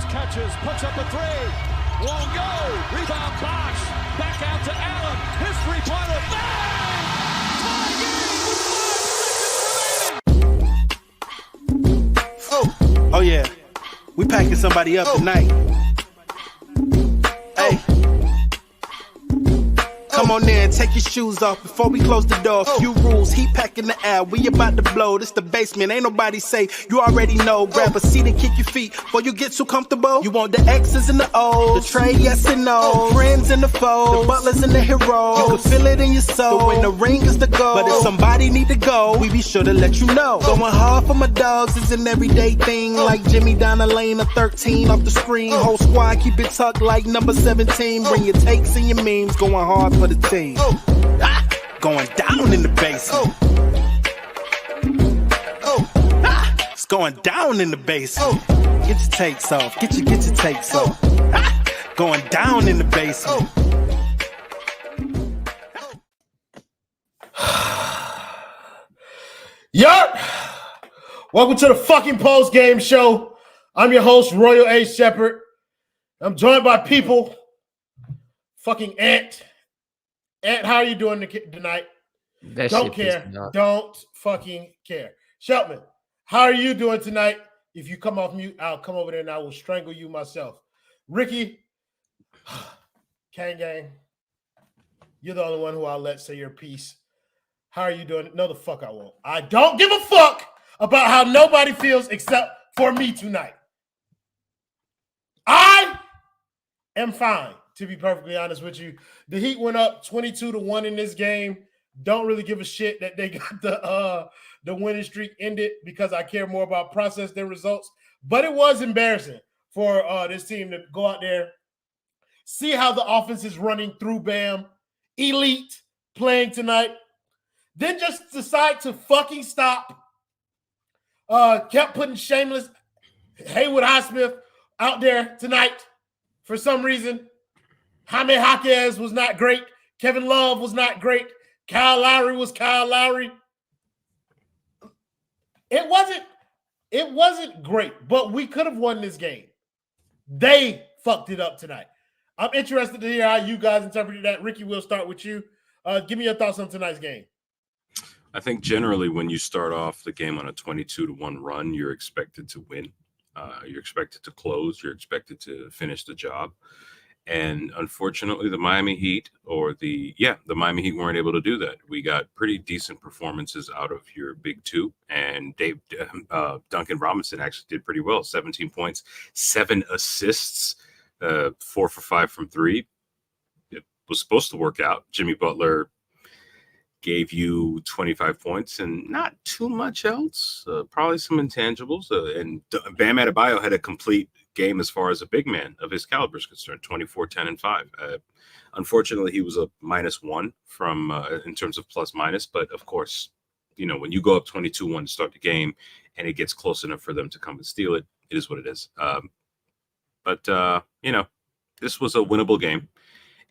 catches, puts up a three. Won't go. Rebound Bosh. Back out to Allen. His three-pointer. Bang! Tie game with 5 seconds remaining. Oh yeah. We packing somebody up tonight. Hey. Come on in, take your shoes off before we close the door. Few rules, heat packing the air, we about to blow. This the basement, ain't nobody safe, you already know. Grab a seat and kick your feet before you get too comfortable. You want the X's and the O's, the trade, yes and no. Friends and the foes, the butlers and the heroes. You can feel it in your soul, when the ring is the goal. But if somebody need to go, we be sure to let you know. Going hard for my dogs is an everyday thing. Like Jimmy down the lane of 13 off the screen. Whole squad keep it tucked like number 17. Bring your takes and your memes, going hard for the team. Going down in the basement. It's going down in the basement. Get your takes off. Get your takes off. Going down in the basement. Yup! Welcome to the fucking Postgame show. I'm your host, Royal A. Shepherd. I'm joined by people. Fucking Ant. Ant, how are you doing tonight? Don't care. Don't fucking care. Sheltman, how are you doing tonight? If you come off mute, I'll come over there and I will strangle you myself. Ricky, Kang Gang, you're the only one who I'll let say your piece. How are you doing? No, the fuck I won't. I don't give a fuck about how nobody feels except for me tonight. I am fine, to be perfectly honest with you. The Heat went up 22-1 in this game. Don't really give a shit that they got the winning streak ended because I care more about process than results. But it was embarrassing for this team to go out there, see how the offense is running through Bam, elite playing tonight, then just decide to fucking stop. Kept putting shameless Haywood Highsmith out there tonight for some reason. Jaime Jaquez was not great. Kevin Love was not great. Kyle Lowry was Kyle Lowry. It wasn't great, but we could have won this game. They fucked it up tonight. I'm interested to hear how you guys interpreted that. Ricky, we'll start with you. Give me your thoughts on tonight's game. I think generally when you start off the game on a 22-1 run, you're expected to win. You're expected to close. You're expected to finish the job. And unfortunately, the Miami Heat weren't able to do that. We got pretty decent performances out of your big two. And Duncan Robinson actually did pretty well. 17 points, 7 assists, 4 for 5 from 3. It was supposed to work out. Jimmy Butler gave you 25 points and not too much else. Probably some intangibles. And Bam Adebayo had a complete game as far as a big man of his caliber is concerned, 24, 10, and 5. Unfortunately, he was a -1 from in terms of plus minus. But of course, when you go up 22-1 to start the game and it gets close enough for them to come and steal it, it is what it is. But this was a winnable game.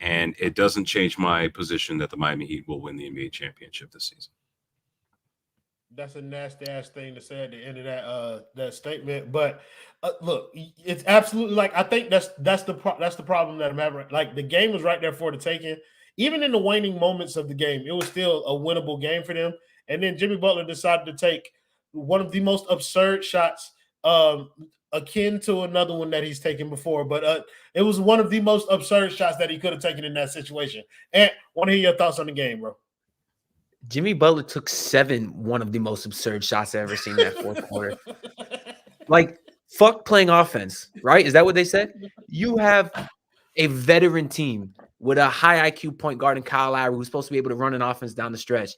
And it doesn't change my position that the Miami Heat will win the NBA championship this season. That's a nasty-ass thing to say at the end of that statement. But look, it's absolutely I think that's the problem that I'm having. Like, the game was right there for the taking. Even in the waning moments of the game, it was still a winnable game for them. And then Jimmy Butler decided to take one of the most absurd shots akin to another one that he's taken before, but it was one of the most absurd shots that he could have taken in that situation. And want to hear your thoughts on the game, bro. Jimmy Butler took one of the most absurd shots I've ever seen in that fourth quarter. Like, fuck playing offense, right? Is that what they said? You have a veteran team with a high IQ point guard in Kyle Lowry who's supposed to be able to run an offense down the stretch.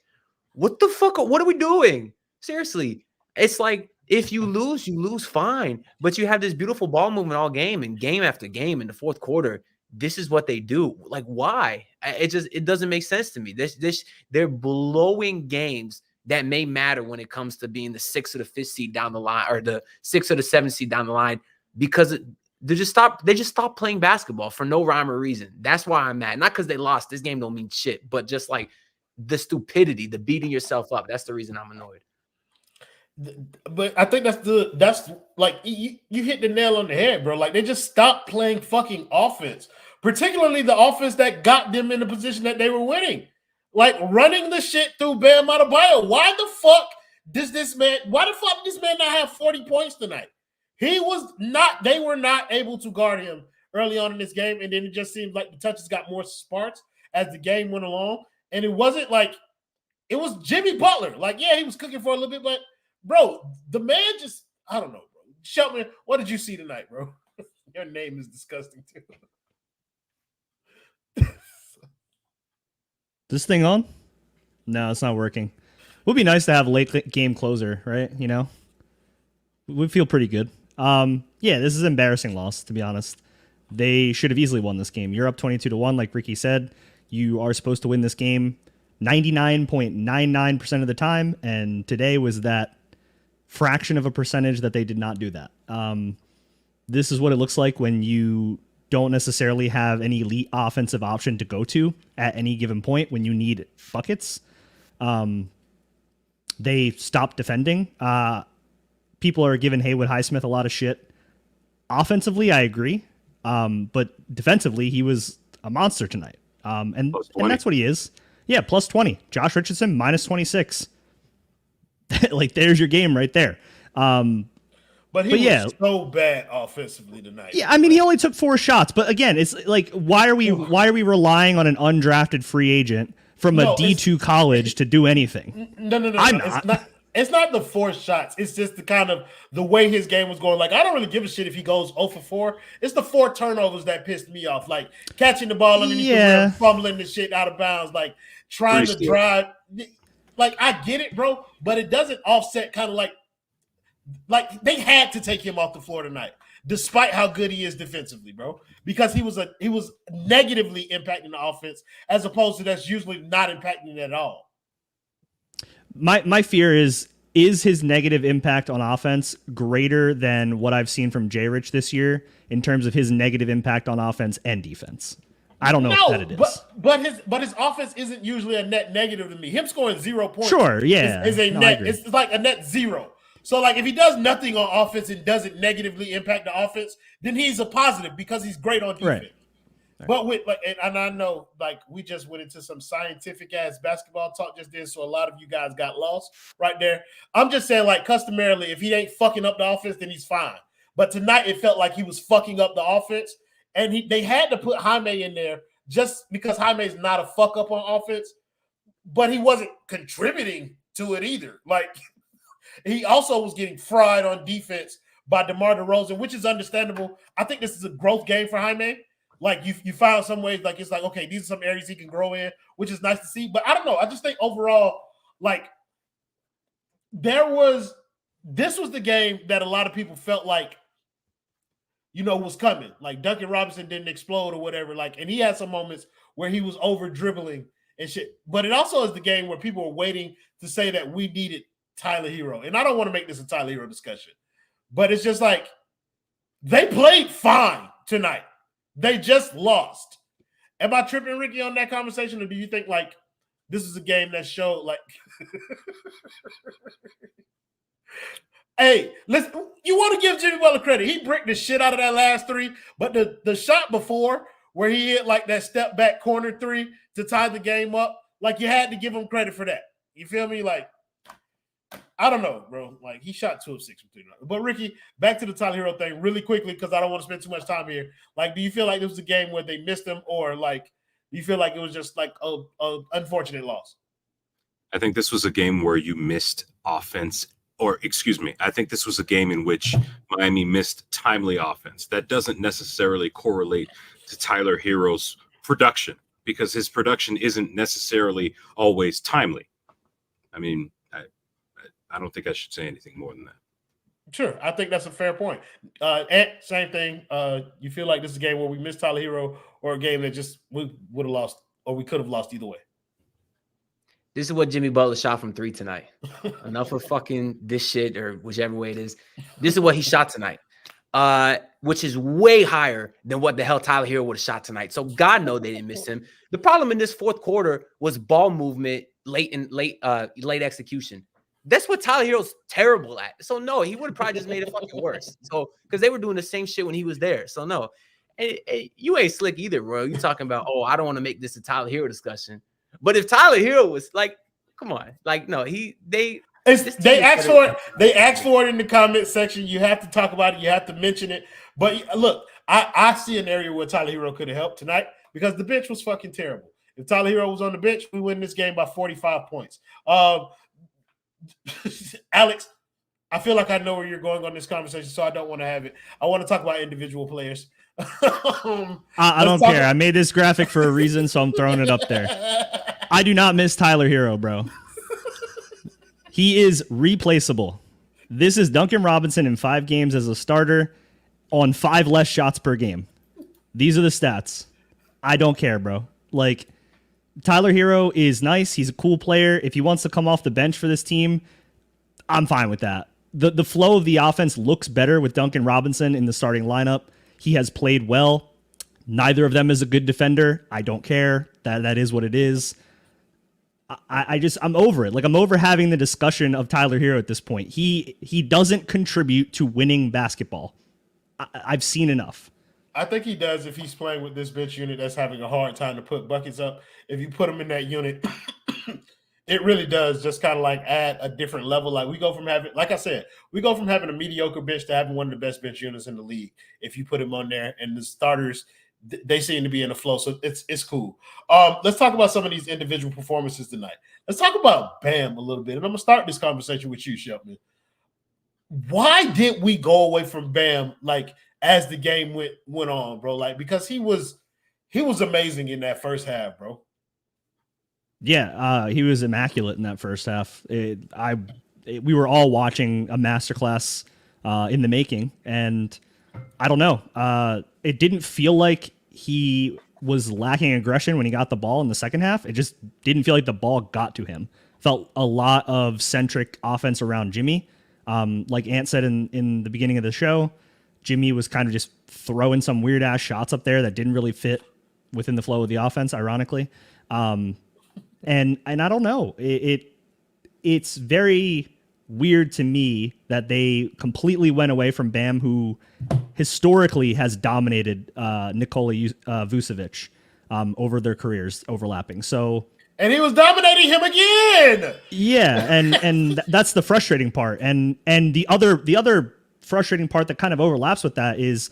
What the fuck? What are we doing? Seriously. It's like, if you lose fine. But you have this beautiful ball movement all game, and game after game in the fourth quarter, this is what they do. Like, why? It doesn't make sense to me. They're blowing games that may matter when it comes to being the 6th or the 5th seed down the line, or the 6th or the 7th seed down the line, because they just stopped playing basketball for no rhyme or reason. That's why I'm mad. Not because they lost. This game don't mean shit, but just like the stupidity, the beating yourself up. That's the reason I'm annoyed. But I think that's like you hit the nail on the head, bro. Like they just stopped playing fucking offense, particularly the offense that got them in the position that they were winning. Like running the shit through Bam Adebayo. Why the fuck did this man not have 40 points tonight? They were not able to guard him early on in this game, and then it just seemed like the touches got more sparse as the game went along. And it wasn't like it was Jimmy Butler. Like, yeah, he was cooking for a little bit, but bro, the man just, I don't know, bro. Shelton, what did you see tonight, bro? Your name is disgusting too. This thing on? No, it's not working. Would be nice to have a late game closer, right? You know, we feel pretty good. Yeah, this is an embarrassing loss, to be honest. They should have easily won this game. You're up 22-1, like Ricky said. You are supposed to win this game 99.99% of the time, and today was that fraction of a percentage that they did not do that. This is what it looks like when you don't necessarily have any elite offensive option to go to at any given point when you need buckets. They stopped defending. People are giving Haywood Highsmith a lot of shit. Offensively, I agree. But defensively, he was a monster tonight. And that's what he is. Yeah, plus 20. Josh Richardson, minus 26. Like, there's your game right there. But he was so bad offensively tonight. Yeah, I mean, he only took 4 shots. But again, it's like, why are we relying on an undrafted free agent from a D2 college to do anything? No. It's not the 4 shots. It's just the kind of the way his game was going. Like, I don't really give a shit if he goes 0 for 4. It's the 4 turnovers that pissed me off. Like catching the ball underneath the rim, fumbling the shit out of bounds, like trying to drive. Like, I get it, bro, but it doesn't offset kind of like they had to take him off the floor tonight, despite how good he is defensively, bro, because he was negatively impacting the offense as opposed to that's usually not impacting it at all. My fear is his negative impact on offense greater than what I've seen from J-Rich this year in terms of his negative impact on offense and defense? I don't know if that it is. But his offense isn't usually a net negative to me. Him scoring 0 points sure, yeah. is a net. It's like a net 0. So like if he does nothing on offense and doesn't negatively impact the offense, then he's a positive because he's great on defense. Right. But with and I know like we just went into some scientific ass basketball talk just then, so a lot of you guys got lost right there. I'm just saying, like, customarily, if he ain't fucking up the offense, then he's fine. But tonight it felt like he was fucking up the offense, and they had to put Jaime in there just because Jaime's not a fuck up on offense, but he wasn't contributing to it either. Like he also was getting fried on defense by DeMar DeRozan, which is understandable. I think this is a growth game for Jaime. Like you found some ways, like it's like, okay, these are some areas he can grow in, which is nice to see. But I don't know. I just think overall, like this was the game that a lot of people felt like, was coming. Like Duncan Robinson didn't explode or whatever. Like, and he had some moments where he was over dribbling and shit. But it also is the game where people were waiting to say that we needed Tyler Herro. And I don't want to make this a Tyler Herro discussion, but it's just like they played fine tonight. They just lost. Am I tripping, Ricky, on that conversation, or do you think like this is a game that showed like, hey, listen, you want to give Jimmy Butler credit? He bricked the shit out of that last 3, but the shot before where he hit like that step back corner 3 to tie the game up, like you had to give him credit for that. You feel me? Like, I don't know, bro. Like he shot 2 of 6 from 3. But Ricky, back to the Tyler Herro thing really quickly because I don't want to spend too much time here. Like, do you feel like this was a game where they missed him, or like do you feel like it was just like a unfortunate loss? I think this was a game where you missed offense, or excuse me, I think this was a game in which Miami missed timely offense. That doesn't necessarily correlate to Tyler Herro's production because his production isn't necessarily always timely. I mean, I don't think I should say anything more than that. Sure. I think that's a fair point. And same thing. You feel like this is a game where we missed Tyler Herro, or a game that just we would have lost, or we could have lost either way? This is what Jimmy Butler shot from 3 tonight. Enough of fucking this shit or whichever way it is. This is what he shot tonight, which is way higher than what the hell Tyler Herro would have shot tonight. So God knows they didn't miss him. The problem in this fourth quarter was ball movement, late execution. That's what Tyler Herro's terrible at. So no, he would have probably just made it fucking worse. So because they were doing the same shit when he was there. So no, you ain't slick either, bro. You talking about, oh, I don't want to make this a Tyler Herro discussion. But if Tyler Herro was like, come on, like no, they asked for it. They asked for it in the comment section. You have to talk about it. You have to mention it. But look, I see an area where Tyler Herro could have helped tonight because the bench was fucking terrible. If Tyler Herro was on the bench, we win this game by 45 points. Alex, I feel like I know where you're going on this conversation, so I don't want to have it. I want to talk about individual players. I don't care. I made this graphic for a reason, so I'm throwing it up there. I do not miss Tyler Herro, bro. He is replaceable. This is Duncan Robinson in 5 games as a starter on 5 less shots per game. These are the stats. I don't care, bro. Like, Tyler Herro is nice. He's a cool player. If he wants to come off the bench for this team, I'm fine with that. The flow of the offense looks better with Duncan Robinson in the starting lineup. He has played well. Neither of them is a good defender. I don't care. That is what it is. I'm over it. Like, I'm over having the discussion of Tyler Herro at this point. He doesn't contribute to winning basketball. I've seen enough. I think he does if he's playing with this bench unit that's having a hard time to put buckets up. If you put him in that unit, it really does just kind of like add a different level. Like we go from having, like I said, we go from having a mediocre bench to having one of the best bench units in the league. If you put him on there, and the starters, they seem to be in the flow, so it's cool. Let's talk about some of these individual performances tonight. Let's talk about Bam a little bit, and I'm gonna start this conversation with you, Shelton. Why did we go away from Bam like as the game went on, bro? Like, because he was amazing in that first half, bro. Yeah, he was immaculate in that first half. We were all watching a masterclass in the making, and I don't know. It didn't feel like he was lacking aggression when he got the ball in the second half. It just didn't feel like the ball got to him. Felt a lot of centric offense around Jimmy. Like Ant said in the beginning of the show, Jimmy was kind of just throwing some weird ass shots up there that didn't really fit within the flow of the offense, ironically. And I don't know. It's very weird to me that they completely went away from Bam, who historically has dominated Nikola Vucevic over their careers overlapping. So, and he was dominating him again. Yeah, and that's the frustrating part. And the other frustrating part that kind of overlaps with that is,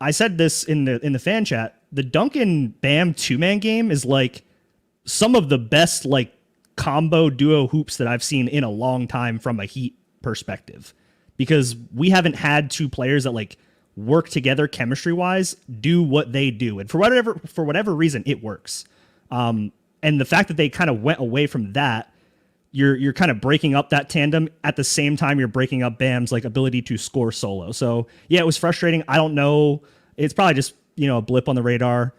I said this in the fan chat, the Duncan Bam 2-man game is like some of the best like combo duo hoops that I've seen in a long time from a Heat perspective, because we haven't had 2 players that like work together chemistry wise, do what they do, and for whatever reason it works. And the fact that they kind of went away from that, you're kind of breaking up that tandem at the same time you're breaking up Bam's like ability to score solo. So yeah, it was frustrating. I don't know. It's probably just, a blip on the radar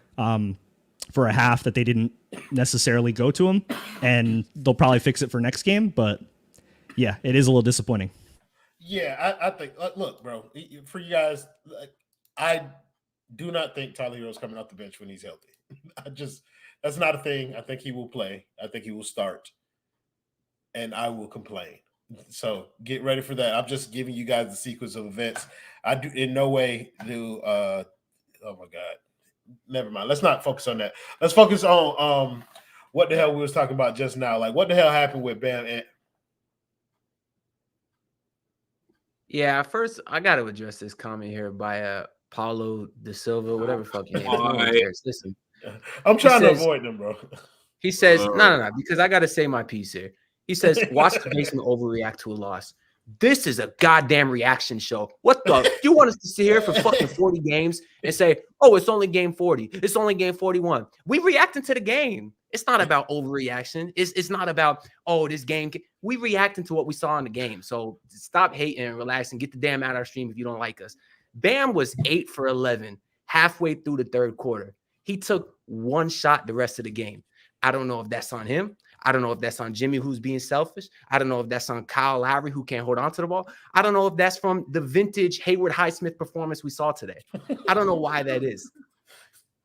for a half that they didn't necessarily go to him, and they'll probably fix it for next game. But yeah, it is a little disappointing. Yeah, I think, look, bro, for you guys, I do not think Tyler Herro's coming off the bench when he's healthy. That's not a thing. I think he will play. I think he will start, and I will complain. So get ready for that. I'm just giving you guys the sequence of events. I do in no way do. Oh my God, never mind. Let's not focus on that. Let's focus on what the hell we was talking about just now. Like, what the hell happened with Bam? And yeah, first I got to address this comment here by Paulo De Silva, whatever fucking name. Listen, I'm trying to avoid them, bro. He says, no, because I got to say my piece here. He says, watch the basement overreact to a loss. This is a goddamn reaction show. What the? You want us to sit here for fucking 40 games and say, oh, it's only game 40. It's only game 41. We reacting to the game. It's not about overreaction. It's not about, oh, this game. We reacting to what we saw in the game. So stop hating and relax and get the damn out of our stream if you don't like us. Bam was 8 for 11 halfway through the third quarter. He took 1 shot the rest of the game. I don't know if that's on him. I don't know if that's on Jimmy, who's being selfish. I don't know if that's on Kyle Lowry, who can't hold on to the ball. I don't know if that's from the vintage Hayward Highsmith performance we saw today. I don't know why that is.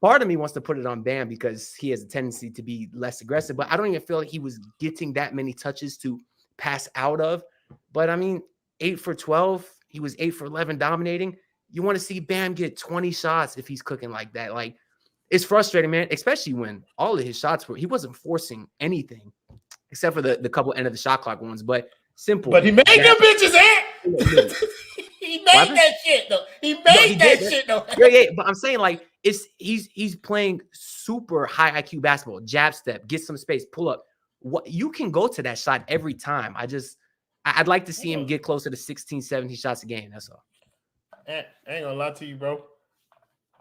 Part of me wants to put it on Bam because he has a tendency to be less aggressive, but I don't even feel like he was getting that many touches to pass out of. But I mean, 8 for 12. He was 8 for 11 dominating. You want to see Bam get 20 shots if he's cooking like that. Like, it's frustrating, man, especially when all of his shots he wasn't forcing anything except for the couple end of the shot clock ones. But simple. But he made them bitches He made that shit though. He made that shit though. Yeah. But I'm saying, like, he's playing super high IQ basketball. Jab step, get some space, pull up. What you can go to that shot every time. I'd like to see him get closer to 16, 17 shots a game. That's all. I ain't gonna lie to you, bro.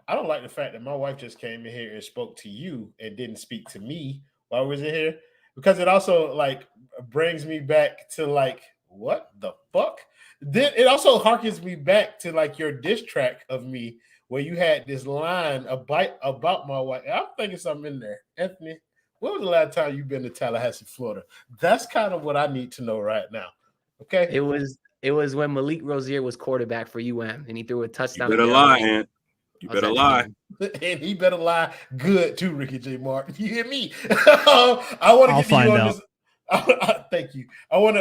I don't like the fact that my wife just came in here and spoke to you and didn't speak to me while I was in here, because it also like brings me back to like, what the fuck? Then it also harkens me back to like your diss track of me where you had this line about my wife. I'm thinking something in there. Anthony, when was the last time you've been to Tallahassee, Florida? That's kind of what I need to know right now. Okay. It was when Malik Rozier was quarterback for UM and he threw a touchdown. You better lie, Ant. You better lie. And he better lie good too, Ricky J. Martin. You hear me? I want to get to you on this. Thank you. I want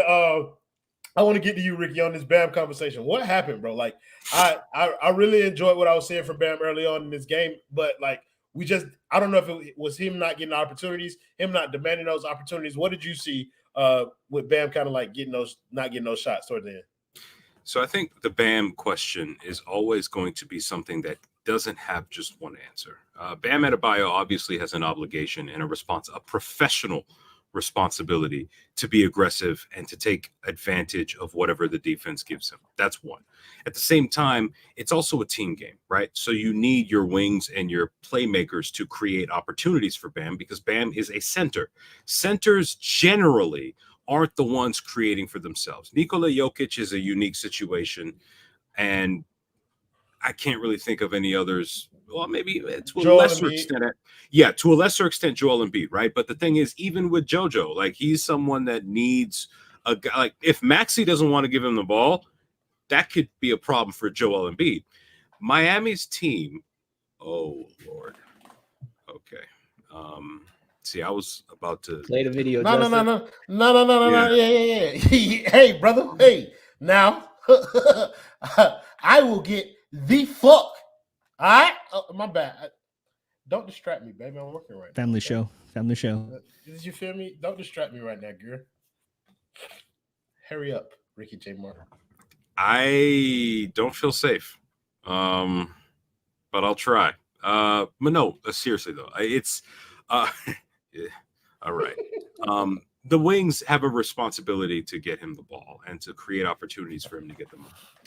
to get to you, Ricky, on this Bam conversation. What happened, bro? Like, I really enjoyed what I was saying from Bam early on in this game, but like I don't know if it was him not getting opportunities, him not demanding those opportunities. What did you see with Bam kind of like not getting those shots towards the end? So I think the Bam question is always going to be something that doesn't have just one answer. Bam Adebayo obviously has an obligation and a professional responsibility to be aggressive and to take advantage of whatever the defense gives him. That's one. At the same time, it's also a team game, right? So you need your wings and your playmakers to create opportunities for Bam, because Bam is a center. Centers generally aren't the ones creating for themselves. Nikola Jokic is a unique situation, and I can't really think of any others. Well, maybe to a lesser extent. Yeah, to a lesser extent, Joel Embiid, right? But the thing is, even with JoJo, like, he's someone that needs a guy. Like, if Maxey doesn't want to give him the ball, that could be a problem for Joel Embiid. Miami's team. Oh Lord. Okay. See, I was about to play the video. No. Yeah. Hey, brother. Hey, now I will get the fuck. All right. Oh, my bad. Don't distract me, baby. I'm working right now. Family show. Did you feel me? Don't distract me right now, girl. Hurry up, Ricky J. Martin. I don't feel safe, but I'll try. But no, seriously though, it's yeah, all right. The wings have a responsibility to get him the ball and to create opportunities for him to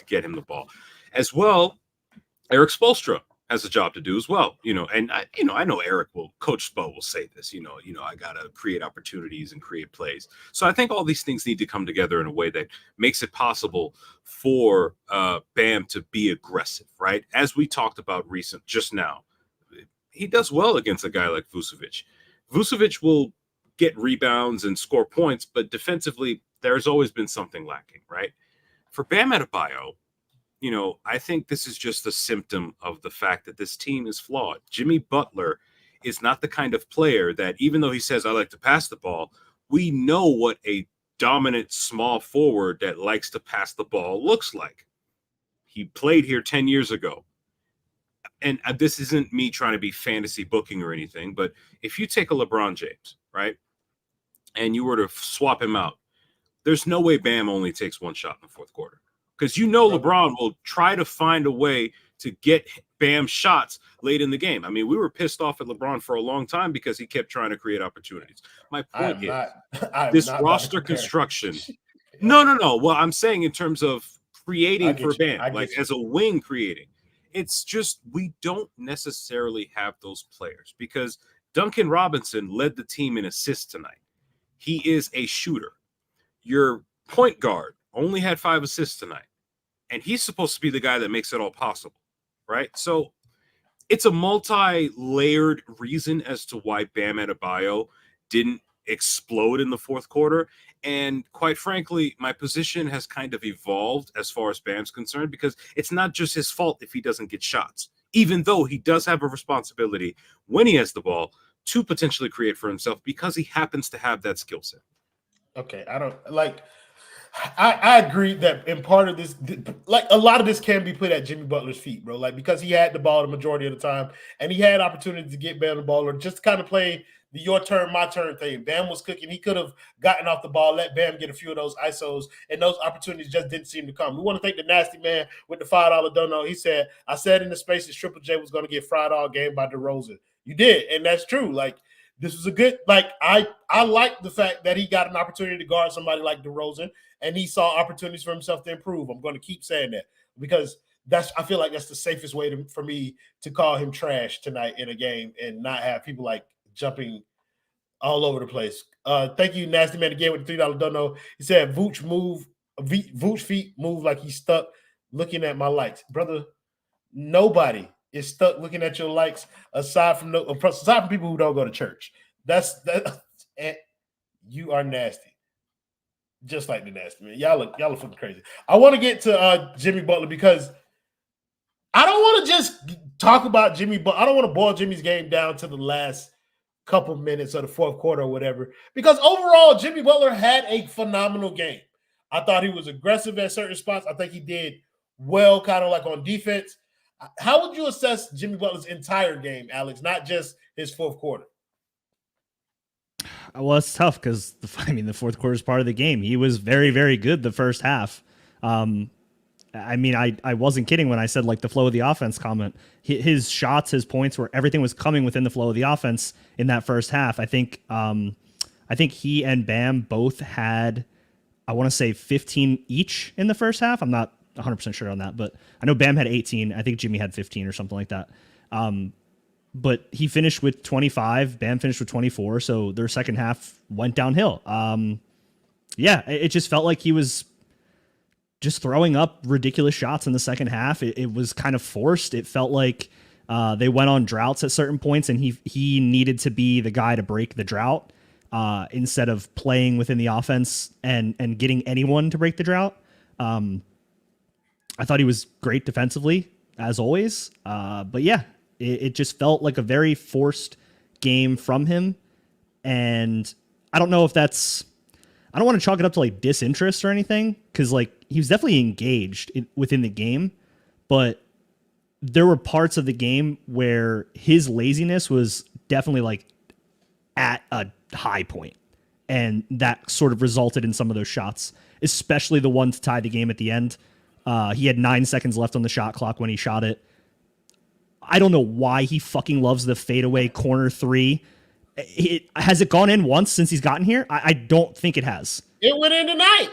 get him the ball, as well. Eric Spoelstra has a job to do as well, and I know Coach Spo will say this, I got to create opportunities and create plays. So I think all these things need to come together in a way that makes it possible for Bam to be aggressive, right? As we talked about just now, he does well against a guy like Vucevic. Vucevic will get rebounds and score points, but defensively, there's always been something lacking, right? For Bam Adebayo, I think this is just a symptom of the fact that this team is flawed. Jimmy Butler is not the kind of player that, even though he says, I like to pass the ball, we know what a dominant small forward that likes to pass the ball looks like. He played here 10 years ago. And this isn't me trying to be fantasy booking or anything, but if you take a LeBron James, right, and you were to swap him out, there's no way Bam only takes one shot in the fourth quarter. Because LeBron will try to find a way to get Bam shots late in the game. I mean, we were pissed off at LeBron for a long time because he kept trying to create opportunities. My point is, this roster construction. No. Well, I'm saying in terms of creating for Bam, like as a wing creating. It's just we don't necessarily have those players, because Duncan Robinson led the team in assists tonight. He is a shooter. Your point guard only had 5 assists tonight, and he's supposed to be the guy that makes it all possible, right? So it's a multi-layered reason as to why Bam Adebayo didn't explode in the fourth quarter. And quite frankly, my position has kind of evolved as far as Bam's concerned, because it's not just his fault if he doesn't get shots, even though he does have a responsibility when he has the ball to potentially create for himself, because he happens to have that skill set. Okay, I don't like. I agree that in part of this, like a lot of this can be put at Jimmy Butler's feet, bro. Like because he had the ball the majority of the time, and he had opportunity to get Bam the ball or just kind of play the your turn, my turn thing. Bam was cooking. He could have gotten off the ball, let Bam get a few of those ISOs, and those opportunities just didn't seem to come. We want to thank the nasty man with the $5 dono. He said, "I said in the spaces Triple J was going to get fried all game by DeRozan." You did, and that's true. Like. This was a good, like, I like the fact that he got an opportunity to guard somebody like DeRozan, and he saw opportunities for himself to improve. I'm going to keep saying that because I feel like that's the safest way for me to call him trash tonight in a game and not have people like jumping all over the place. Thank you, Nasty Man, again with the $3 dono. He said, Vooch feet move like he's stuck looking at my likes. Brother, nobody is stuck looking at your likes aside from people who don't go to church. That's and you are nasty. Just like the nasty man. Y'all are fucking crazy. I want to get to Jimmy Butler because I don't want to just talk about Jimmy Butler. I don't want to boil Jimmy's game down to the last couple minutes of the fourth quarter or whatever. Because overall, Jimmy Butler had a phenomenal game. I thought he was aggressive at certain spots. I think he did well kind of like on defense. How would you assess Jimmy Butler's entire game, Alex, not just his fourth quarter? Well, it's tough because the fourth quarter is part of the game. He was very, very good the first half. I wasn't kidding when I said like the flow of the offense comment. His shots, his points, where everything was coming within the flow of the offense in that first half. I think he and Bam both had, I want to say 15 each in the first half. I'm not 100% sure on that, but I know Bam had 18. I think Jimmy had 15 or something like that. But he finished with 25. Bam finished with 24. So their second half went downhill. It just felt like he was just throwing up ridiculous shots in the second half. It was kind of forced. It felt like they went on droughts at certain points, and he needed to be the guy to break the drought instead of playing within the offense and getting anyone to break the drought. I thought he was great defensively, as always. But yeah, it just felt like a very forced game from him. And I don't know if I don't want to chalk it up to like disinterest or anything, because like he was definitely engaged within the game. But there were parts of the game where his laziness was definitely like at a high point. And that sort of resulted in some of those shots, especially the one to tie the game at the end. He had 9 seconds left on the shot clock when he shot it. I don't know why he fucking loves the fadeaway corner three. Has it gone in once since he's gotten here? I don't think it has. It went in tonight.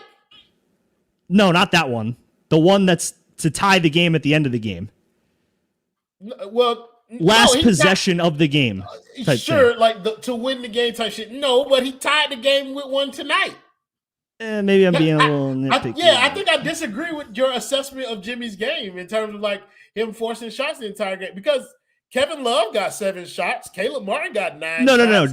No, not that one. The one that's to tie the game at the end of the game. Well, last possession of the game. Sure, thing. Like to win the game type shit. No, but he tied the game with one tonight. Maybe I'm being a little nitpicky. I think I disagree with your assessment of Jimmy's game in terms of like him forcing shots the entire game, because Kevin Love got 7 shots. Caleb Martin got 9 shots. No.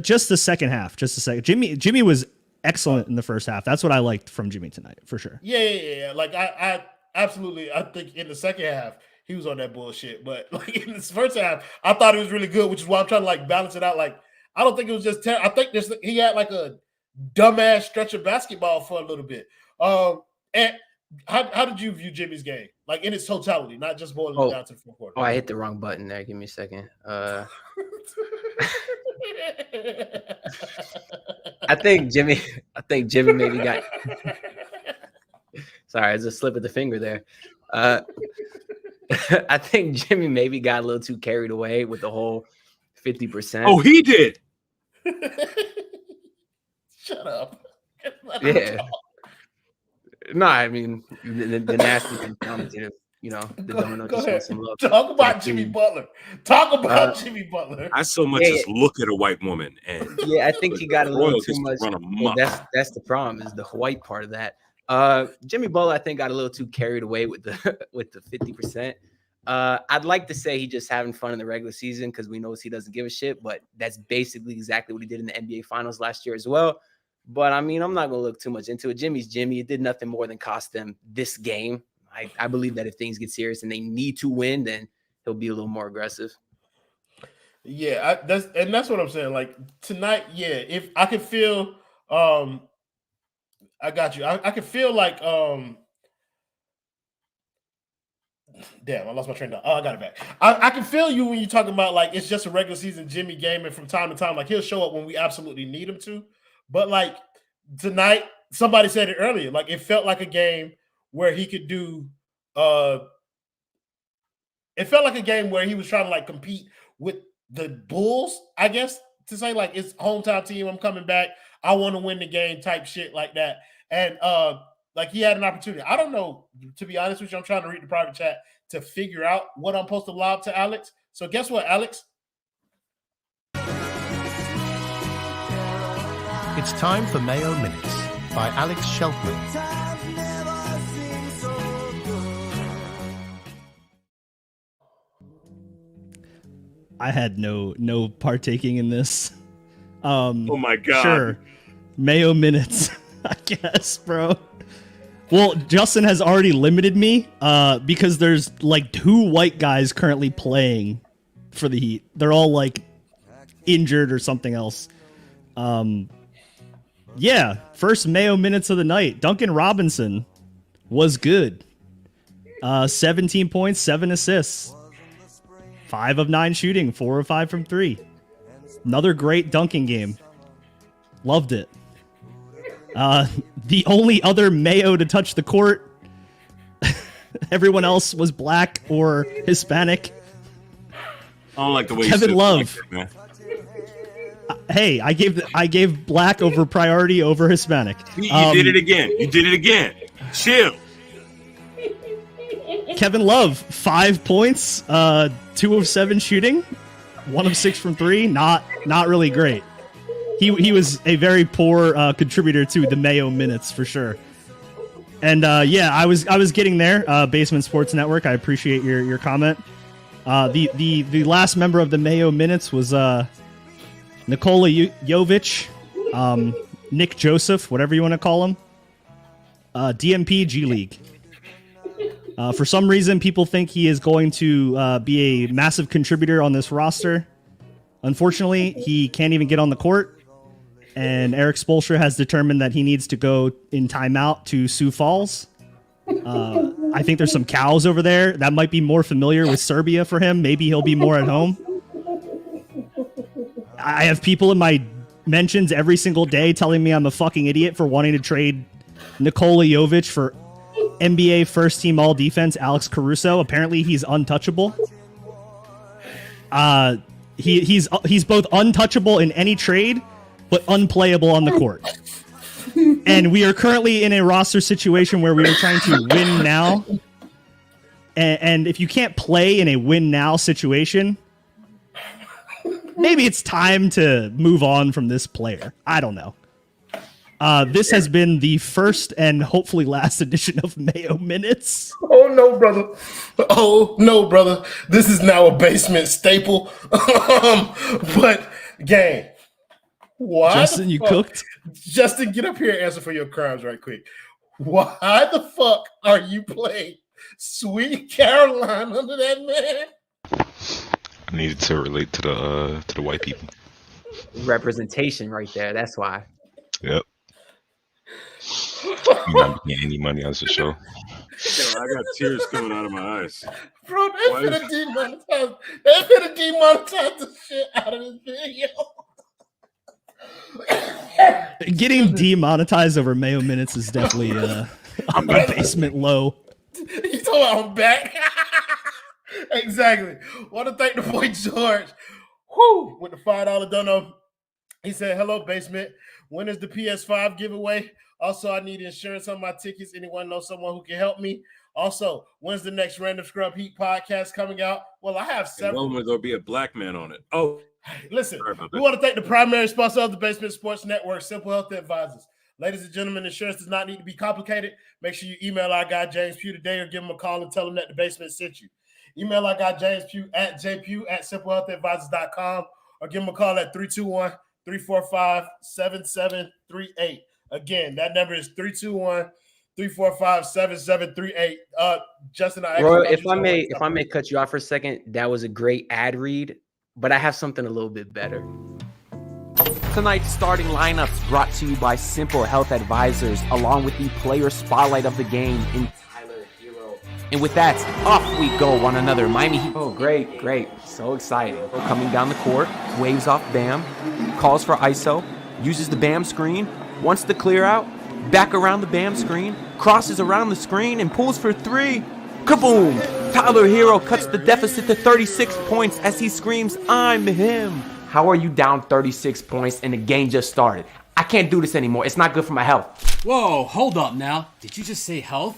Just the second half. Just a second. Jimmy was excellent in the first half. That's what I liked from Jimmy tonight, for sure. Yeah. Like I absolutely, I think in the second half he was on that bullshit. But like in this first half, I thought he was really good, which is why I'm trying to like balance it out. Like I don't think it was just I think he had like a dumbass stretch of basketball for a little bit. And how did you view Jimmy's game, like in its totality, not just boiling down to the fourth quarter? Oh, I hit the wrong button there. Give me a second. I think Jimmy maybe got. Sorry, it's a slip of the finger there. I think Jimmy maybe got a little too carried away with the whole 50%. Oh, he did. Shut up. Yeah. No, I mean the nasty thing comes in, the donut just wants some love. Talk about Jimmy Butler. Talk about Jimmy Butler. I so much as look at a white woman and I think he got a little too much. Well, that's the problem, is the white part of that. Jimmy Butler, I think, got a little too carried away with the 50%. I'd like to say he's just having fun in the regular season because we know he doesn't give a shit, but that's basically exactly what he did in the NBA Finals last year as well. But I mean, I'm not going to look too much into it. Jimmy's Jimmy. It did nothing more than cost them this game. I believe that if things get serious and they need to win, then he'll be a little more aggressive. Yeah, that's what I'm saying. Like tonight, if I could feel, I got you. I can feel like damn, I lost my train of thought. Oh, I got it back. I can feel you when you're talking about like it's just a regular season Jimmy game, and from time to time, like he'll show up when we absolutely need him to. But like tonight, somebody said it earlier, like it felt like a game where he could do it felt like a game where he was trying to like compete with the Bulls, I guess, to say like it's hometown team, I'm coming back, I want to win the game type shit like that. And like he had an opportunity. I don't know, to be honest with you, I'm trying to read the private chat to figure out what I'm supposed to lob to Alex. So guess what, Alex? It's time for Mayo Minutes by Alex Sheltman. I had no partaking in this. Oh my god! Sure, Mayo Minutes, I guess, bro. Well, Justin has already limited me because there's like 2 white guys currently playing for the Heat. They're all like injured or something else. Yeah, first Mayo Minutes of the night. Duncan Robinson was good. 17 points, 7 assists. 5 of 9 shooting, 4 of 5 from 3. Another great dunking game. Loved it. The only other Mayo to touch the court, everyone else was black or Hispanic. I don't like the way Kevin you Love. Like that, man. Hey, I gave black over priority over Hispanic. You did it again. You did it again. Chill. Kevin Love, 5 points, 2 of 7 shooting, 1 of 6 from 3. Not really great. He was a very poor contributor to the Mayo Minutes for sure. And yeah, I was getting there. Basement Sports Network. I appreciate your comment. The last member of the Mayo Minutes was Nikola Jovic, Nick Joseph, whatever you want to call him. DMP G League. For some reason, people think he is going to be a massive contributor on this roster. Unfortunately, he can't even get on the court. And Eric Spoelstra has determined that he needs to go in timeout to Sioux Falls. I think there's some cows over there. That might be more familiar with Serbia for him. Maybe he'll be more at home. I have people in my mentions every single day telling me I'm a fucking idiot for wanting to trade Nikola Jovic for NBA first-team all-defense Alex Caruso. Apparently, he's untouchable. He's both untouchable in any trade, but unplayable on the court. And we are currently in a roster situation where we are trying to win now. And if you can't play in a win now situation, maybe it's time to move on from this player. I don't know. This has been the first and hopefully last edition of Mayo Minutes. Oh no, brother. Oh no, brother. This is now a basement staple. But gang. Why Justin, you cooked? Justin, get up here and answer for your crimes right quick. Why the fuck are you playing Sweet Caroline under that man? I needed to relate to the white people. Representation right there. That's why. Yep. You're not getting any money on the show. Yo, I got tears coming out of my eyes. Bro, they finna demonetize. They finna demonetize the shit out of this video. Getting demonetized over Mayo Minutes is definitely on my basement low. You talking about I'm back? Exactly. Want to thank the boy George. Whoo, with the $5 dono. He said, "Hello, basement. When is the PS5 giveaway? Also, I need insurance on my tickets. Anyone know someone who can help me? Also, when's the next Random Scrub Heat podcast coming out? Well, I have several. When will there be a black man on it? Oh, listen, we want to thank the primary sponsor of the Basement Sports Network, Simple Health Advisors. Ladies and gentlemen, insurance does not need to be complicated. Make sure you email our guy James Pugh today or give him a call and tell him that the basement sent you. Email our guy James Pugh at jpugh@simplehealthadvisors.com or give him a call at 321-345-7738. Again, that number is 321-345-7738. Justin, Roy, if I may cut you off for a second, that was a great ad read, but I have something a little bit better. Tonight's starting lineups brought to you by Simple Health Advisors, along with the player spotlight of the game in Tyler Herro. And with that, off we go on another Miami Heat. Oh, great. So exciting. Coming down the court, waves off Bam, calls for ISO, uses the Bam screen, wants to clear out, back around the Bam screen, crosses around the screen, and pulls for three. Kaboom! Tyler Herro cuts the deficit to 36 points as he screams, "I'm him." How are you down 36 points and the game just started? I can't do this anymore. It's not good for my health. Whoa, hold up now. Did you just say health?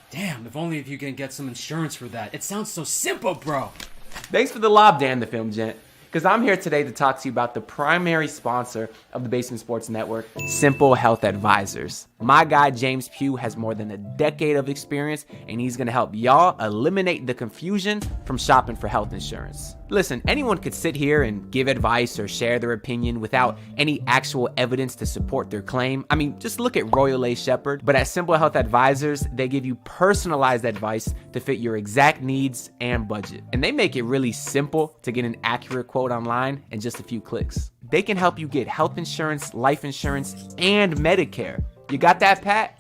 Damn, if only if you can get some insurance for that. It sounds so simple, bro. Thanks for the lob, Dan the Film Gent. Because I'm here today to talk to you about the primary sponsor of the Basement Sports Network, Simple Health Advisors. My guy, James Pugh, has more than a decade of experience, and he's going to help y'all eliminate the confusion from shopping for health insurance. Listen, anyone could sit here and give advice or share their opinion without any actual evidence to support their claim. I mean, just look at Royal A. Shepherd. But at Simple Health Advisors, they give you personalized advice to fit your exact needs and budget. And they make it really simple to get an accurate quote online in just a few clicks. They can help you get health insurance, life insurance, and Medicare. You got that, Pat?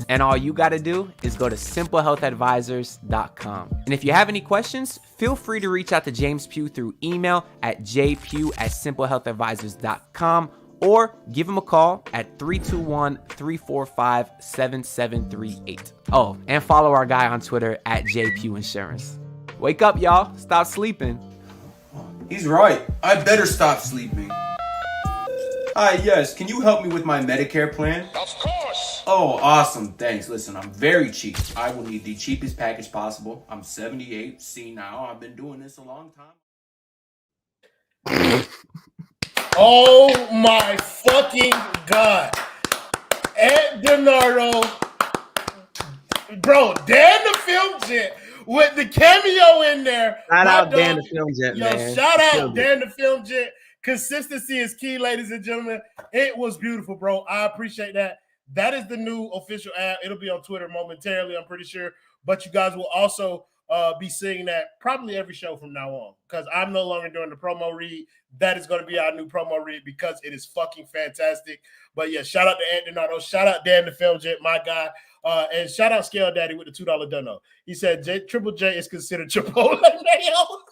And all you gotta do is go to simplehealthadvisors.com. And if you have any questions, feel free to reach out to James Pugh through email at jpugh@simplehealthadvisors.com or give him a call at 321-345-7738. Oh, and follow our guy on Twitter at jpughinsurance. Wake up, y'all. Stop sleeping. He's right. I better stop sleeping. Hi, yes. Can you help me with my Medicare plan? Of course. Oh, awesome. Thanks. Listen, I'm very cheap. I will need the cheapest package possible. I'm 78. See now, I've been doing this a long time. Oh my fucking God. Ed DiNardo. Bro, Dan the Film Gent with the cameo in there. Shout out Dan the Film Gent, man. man. Shout out Dan the Film Gent. Consistency is key, ladies and gentlemen. It was beautiful, bro. I appreciate that. That is the new official app. It'll be on Twitter momentarily, I'm pretty sure. But you guys will also be seeing that probably every show from now on, because I'm no longer doing the promo read. That is going to be our new promo read because it is fucking fantastic. But yeah, shout out to Ed DiNardo. Shout out Dan the Film Jet, my guy. And shout out Scale Daddy with the $2 dono. He said Triple J is considered Chipotle Mayo.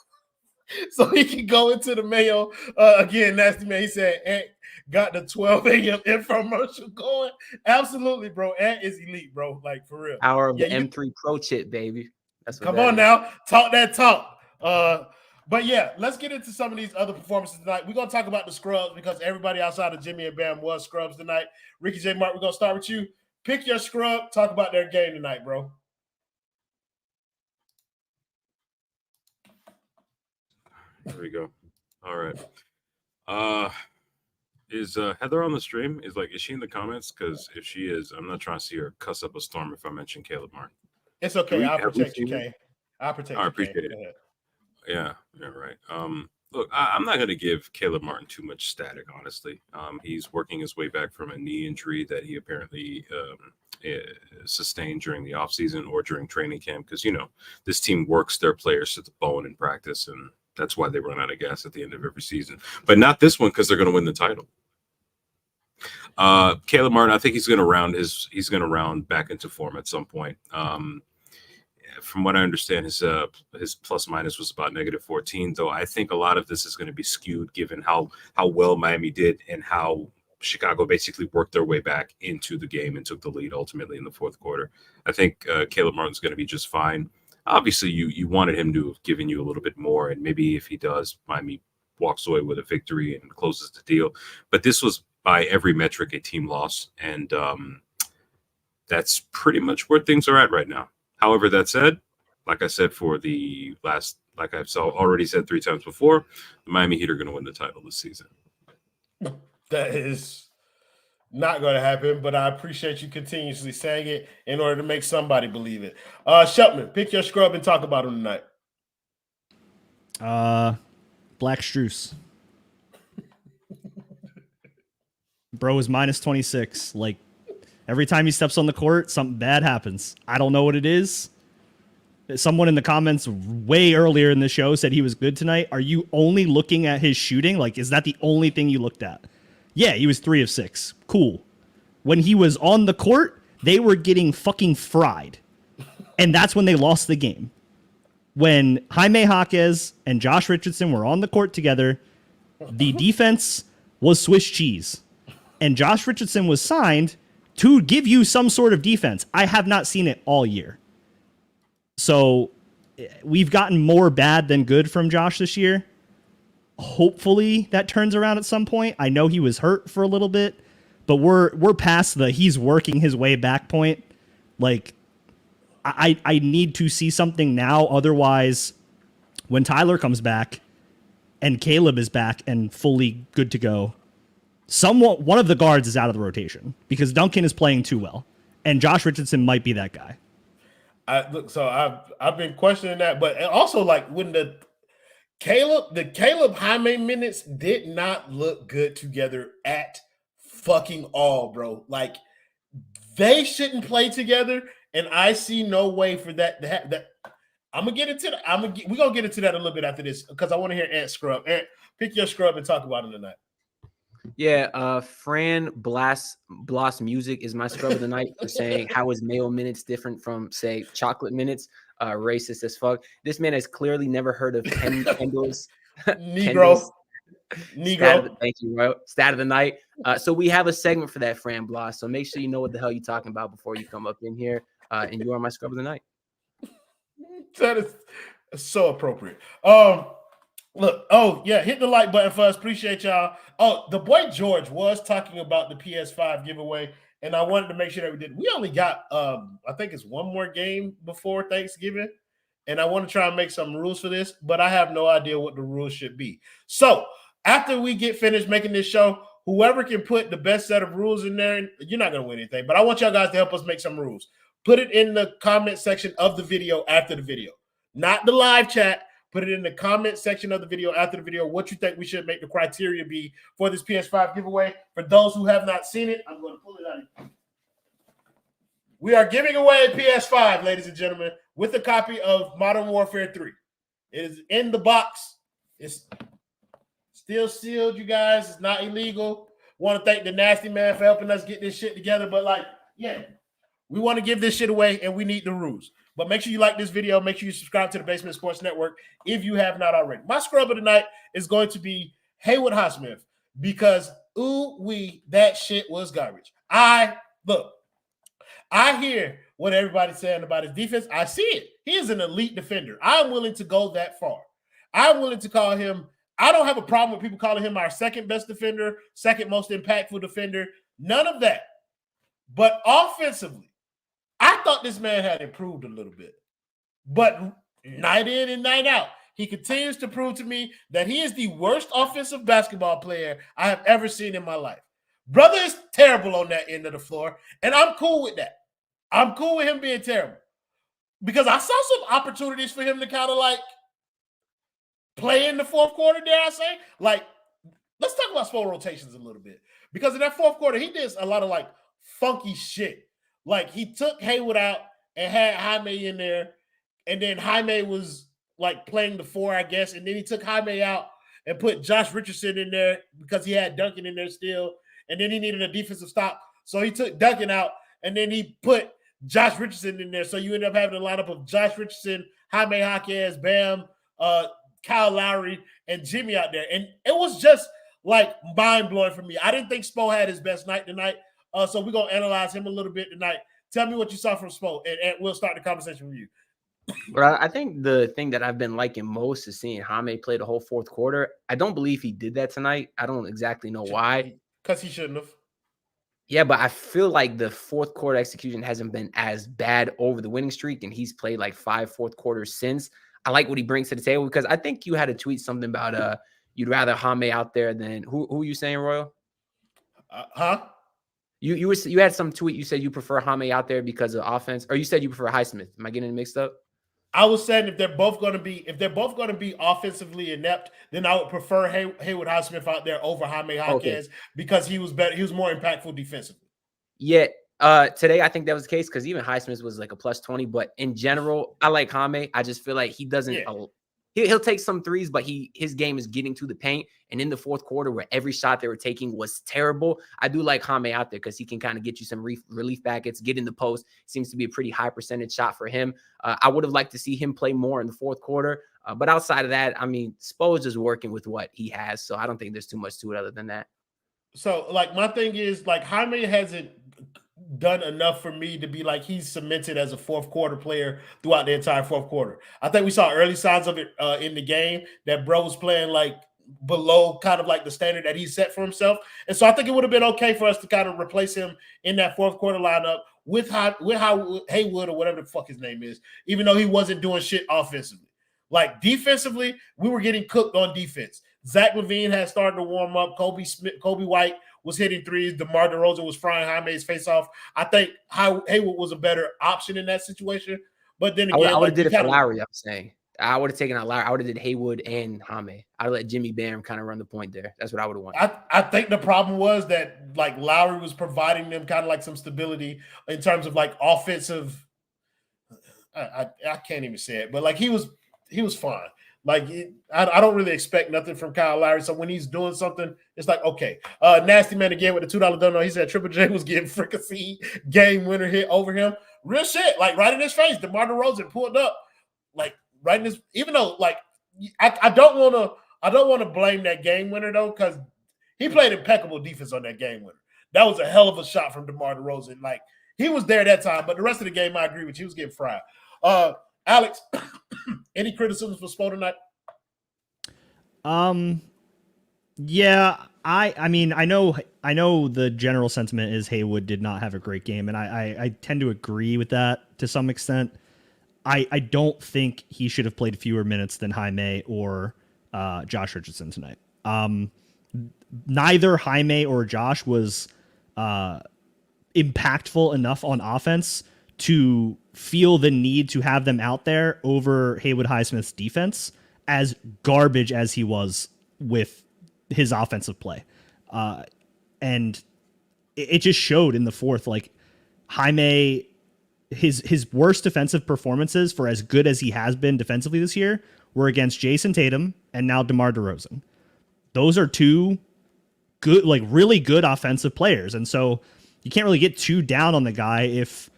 So he can go into the Mayo. Again, Nasty Man, he said Ant got the 12 a.m. infomercial going. Absolutely, bro. Ant is elite, bro. Like, for real. Power of the M3 Pro chip, baby. That's what come on now. Talk that talk. But yeah, let's get into some of these other performances tonight. We're going to talk about the scrubs because everybody outside of Jimmy and Bam was scrubs tonight. Ricky J. Mark, we're going to start with you. Pick your scrub. Talk about their game tonight, bro. There we go. All right. Is Heather on the stream? Is she in the comments? Because if she is, I'm not trying to see her cuss up a storm if I mention Caleb Martin. It's okay. I'll protect you, Kay. I'll protect you. I appreciate it. Yeah, right. Look, I'm not going to give Caleb Martin too much static, honestly. He's working his way back from a knee injury that he apparently sustained during the offseason or during training camp because, this team works their players to the bone in practice, and that's why they run out of gas at the end of every season. But not this one because they're going to win the title. Caleb Martin, I think he's going to round back into form at some point. From what I understand, his plus minus was about -14, though I think a lot of this is going to be skewed given how well Miami did and how Chicago basically worked their way back into the game and took the lead ultimately in the fourth quarter. I think Caleb Martin's going to be just fine. Obviously, you wanted him to have given you a little bit more, and maybe if he does, Miami walks away with a victory and closes the deal. But this was, by every metric, a team loss, and that's pretty much where things are at right now. However, that said, like I said like I've already said 3 times before, the Miami Heat are going to win the title this season. That is not going to happen, but I appreciate you continuously saying it in order to make somebody believe it. Sheltman, pick your scrub and talk about him tonight. Black Struce. Bro is -26. Like, every time he steps on the court, something bad happens. I don't know what it is. Someone in the comments way earlier in the show said he was good tonight. Are you only looking at his shooting? Like, is that the only thing you looked at? Yeah, he was 3 of 6. Cool. When he was on the court, they were getting fucking fried. And that's when they lost the game. When Jaime Jaquez and Josh Richardson were on the court together, the defense was Swiss cheese. And Josh Richardson was signed to give you some sort of defense. I have not seen it all year. So we've gotten more bad than good from Josh this year. Hopefully that turns around at some point. I know he was hurt for a little bit, but we're past the he's working his way back point. Like, I need to see something now. Otherwise, when Tyler comes back and Caleb is back and fully good to go, one of the guards is out of the rotation because Duncan is playing too well, and Josh Richardson might be that guy. I've been questioning that, but also like when the Caleb Jaime minutes did not look good together at fucking all, bro. Like they shouldn't play together, and I see no way for that to happen. I'm gonna get into that. We're gonna get into that a little bit after this because I want to hear Ant scrub. Ant, pick your scrub and talk about him tonight. Yeah, Fran Blast Music is my scrub of the night for saying how is Mayo minutes different from, say, chocolate minutes. Racist as fuck. This man has clearly never heard of Kendall's Negro. Thank you, bro. Stat of the night. So we have a segment for that, Fran Blast. So make sure you know what the hell you're talking about before you come up in here. And you are my scrub of the night. That is so appropriate. Look, hit the like button for us. Appreciate y'all. Oh, the boy George was talking about the PS5 giveaway, and I wanted to make sure that we did. We only got, I think it's one more game before Thanksgiving, and I want to try and make some rules for this, but I have no idea what the rules should be. So after we get finished making this show, whoever can put the best set of rules in there, you're not going to win anything, but I want y'all guys to help us make some rules. Put it in the comment section of the video after the video, not the live chat. Put it in the comment section of the video after the video what you think we should make the criteria be for this PS5 giveaway. For those who have not seen it, I'm going to pull it out. We are giving away a PS5, ladies and gentlemen, with a copy of Modern Warfare 3. It is in the box. It's still sealed, you guys. It's not illegal. Want to thank the Nasty Man for helping us get this shit together. But, we want to give this shit away, and we need the rules. But make sure you like this video. Make sure you subscribe to the Basement Sports Network if you have not already. My scrub of the night is going to be Haywood Highsmith because, that shit was garbage. I hear what everybody's saying about his defense. I see it. He is an elite defender. I'm willing to go that far. I'm willing to call him – I don't have a problem with people calling him our second best defender, second most impactful defender. None of that. But offensively, I thought this man had improved a little bit, but night in and night out, he continues to prove to me that he is the worst offensive basketball player I have ever seen in my life. Brother is terrible on that end of the floor, and I'm cool with that. I'm cool with him being terrible because I saw some opportunities for him to kind of like play in the fourth quarter, dare I say. Like, let's talk about slow rotations a little bit because in that fourth quarter, he did a lot of like funky shit. Like, he took Haywood out and had Jaime in there, and then Jaime was, like, playing the 4, I guess, and then he took Jaime out and put Josh Richardson in there because he had Duncan in there still, and then he needed a defensive stop. So he took Duncan out, and then he put Josh Richardson in there. So you end up having a lineup of Josh Richardson, Jaime Jaquez, Bam, Kyle Lowry, and Jimmy out there. And it was just, like, mind-blowing for me. I didn't think Spo had his best night tonight. So we're going to analyze him a little bit tonight. Tell me what you saw from Spo, and we'll start the conversation with you. But I think the thing that I've been liking most is seeing Jaime play the whole fourth quarter. I don't believe he did that tonight. I don't exactly know why. Because he shouldn't have. Yeah, but I feel like the fourth quarter execution hasn't been as bad over the winning streak, and he's played like 5 fourth quarters since. I like what he brings to the table because I think you had to tweet something about you'd rather Jaime out there than – who are you saying, Royal? You had some tweet. You said you prefer Jaime out there because of offense, or you said you prefer Highsmith. Am I getting it mixed up? I was saying if they're both going to be offensively inept, then I would prefer Haywood Highsmith out there over Jaime Jaquez because he was better. He was more impactful defensively. Yeah, Today, I think that was the case because even Highsmith was like a +20. But in general, I like Jaime. I just feel like he doesn't. Yeah. He'll take some threes, but his game is getting to the paint. And in the fourth quarter, where every shot they were taking was terrible, I do like Jaime out there because he can kind of get you some relief baskets, get in the post. Seems to be a pretty high percentage shot for him. I would have liked to see him play more in the fourth quarter. But outside of that, I mean, Spo's is working with what he has. So I don't think there's too much to it other than that. So, like, my thing is, like, Jaime hasn't done enough for me to be like he's cemented as a fourth quarter player throughout the entire fourth quarter. I think we saw early signs of it in the game that bro was playing like below kind of like the standard that he set for himself. And so I think it would have been okay for us to kind of replace him in that fourth quarter lineup with how Haywood or whatever the fuck his name is, even though he wasn't doing shit offensively. Like defensively, we were getting cooked on defense. Zach LaVine had started to warm up. Kobe White was hitting threes. DeMar DeRozan was frying Jaime's face off. I think Haywood was a better option in that situation. But then again, I would have did it for Lowry, I'm saying. I would have taken out Lowry. I would have did Haywood and Jaime. I'd let Jimmy Bam kind of run the point there. That's what I would have wanted. I think the problem was that like Lowry was providing them kind of like some stability in terms of like offensive. I can't even say it, but like he was fine. Like I don't really expect nothing from Kyle Lowry. So when he's doing something, it's like, okay. Nasty Man again with the $2 donut. He said Triple J was getting fricassee game winner hit over him. Real shit. Like right in his face. DeMar DeRozan pulled up. Like right in his, even though like I don't want to blame that game winner though, because he played impeccable defense on that game winner. That was a hell of a shot from DeMar DeRozan. Like he was there that time, but the rest of the game, I agree with you. He was getting fried. Alex, any criticisms for Spo tonight? Yeah, I mean, I know the general sentiment is Haywood did not have a great game, and I tend to agree with that to some extent. I don't think he should have played fewer minutes than Jaime or Josh Richardson tonight. Neither Jaime or Josh was impactful enough on offense to feel the need to have them out there over Haywood Highsmith's defense, as garbage as he was with his offensive play. And it just showed in the fourth, like Jaime, his worst defensive performances for as good as he has been defensively this year were against Jason Tatum and now DeMar DeRozan. Those are two good, like really good offensive players. And so you can't really get too down on the guy if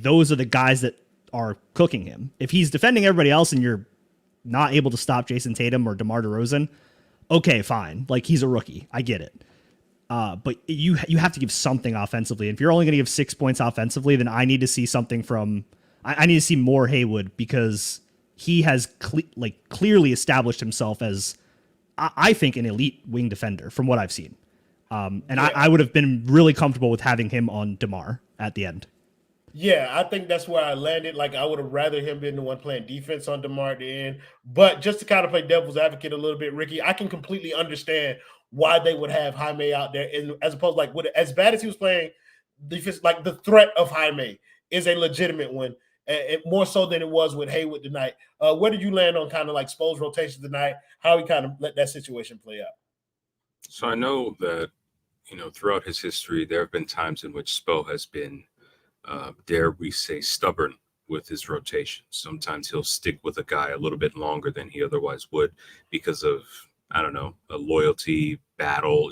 those are the guys that are cooking him. If he's defending everybody else and you're not able to stop Jason Tatum or DeMar DeRozan, okay, fine. Like he's a rookie. I get it. But you have to give something offensively. And if you're only going to give 6 points offensively, then I need to see something from, I need to see more Haywood because he has clearly established himself as, I think, an elite wing defender from what I've seen. I would have been really comfortable with having him on DeMar at the end. Yeah, I think that's where I landed. Like, I would have rather him been the one playing defense on DeMar at the end. But just to kind of play devil's advocate a little bit, Ricky, I can completely understand why they would have Jaime out there, and as opposed like as bad as he was playing defense, like the threat of Jaime is a legitimate one, and more so than it was with Haywood tonight. Where did you land on kind of like Spo's rotation tonight? How he kind of let that situation play out? So I know that throughout his history, there have been times in which Spo has been, dare we say, stubborn with his rotation. Sometimes he'll stick with a guy a little bit longer than he otherwise would because of, I don't know, a loyalty battle,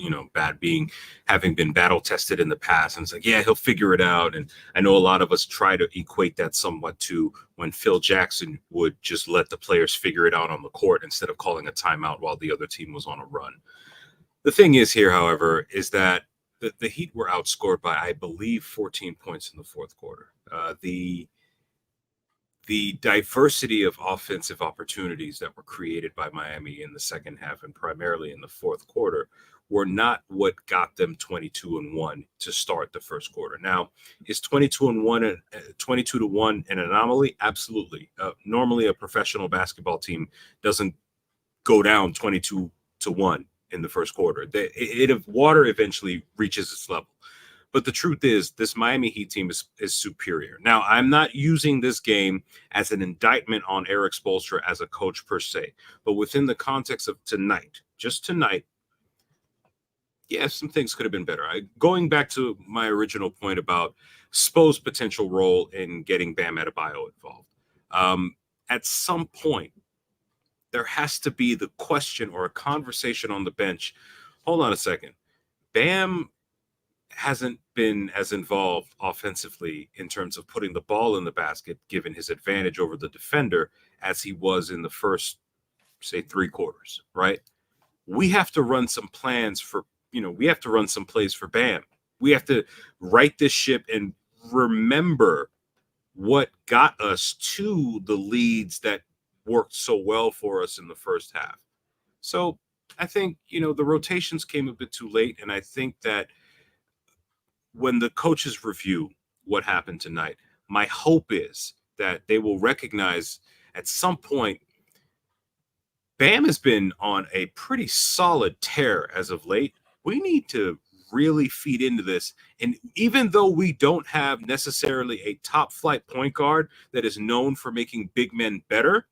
having been battle tested in the past. And it's like, yeah, he'll figure it out. And I know a lot of us try to equate that somewhat to when Phil Jackson would just let the players figure it out on the court instead of calling a timeout while the other team was on a run. The thing is here, however, is that the Heat were outscored by, I believe, 14 points in the fourth quarter. The diversity of offensive opportunities that were created by Miami in the second half and primarily in the fourth quarter were not what got them 22-1 to start the first quarter. Now, is 22-1 an anomaly? Absolutely. Normally, a professional basketball team doesn't go down 22-1 in the first quarter. Water eventually reaches its level. But the truth is, this Miami Heat team is superior. Now, I'm not using this game as an indictment on Eric Spoelstra as a coach per se, but within the context of tonight, just tonight, yeah, some things could have been better. Going back to my original point about Spo's potential role in getting Bam Adebayo involved. At some point, there has to be the question or a conversation on the bench. Hold on a second. Bam hasn't been as involved offensively in terms of putting the ball in the basket, given his advantage over the defender, as he was in the first, say, 3 quarters, right? We have to run some plans for, we have to run some plays for Bam. We have to right this ship and remember what got us to the leads that worked so well for us in the first half. So I think, the rotations came a bit too late. And I think that when the coaches review what happened tonight, my hope is that they will recognize at some point Bam has been on a pretty solid tear as of late. We need to really feed into this. And even though we don't have necessarily a top flight point guard that is known for making big men better,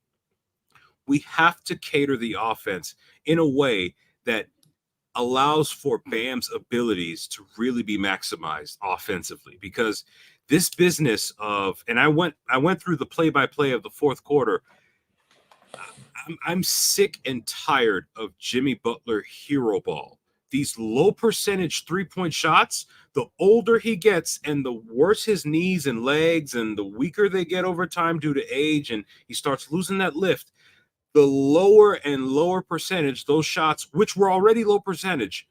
we have to cater the offense in a way that allows for Bam's abilities to really be maximized offensively, because this business of, and I went through the play-by-play of the fourth quarter. I'm sick and tired of Jimmy Butler hero ball. These low percentage 3-point shots, the older he gets and the worse his knees and legs and the weaker they get over time due to age and he starts losing that lift, the lower and lower percentage those shots, which were already low percentage,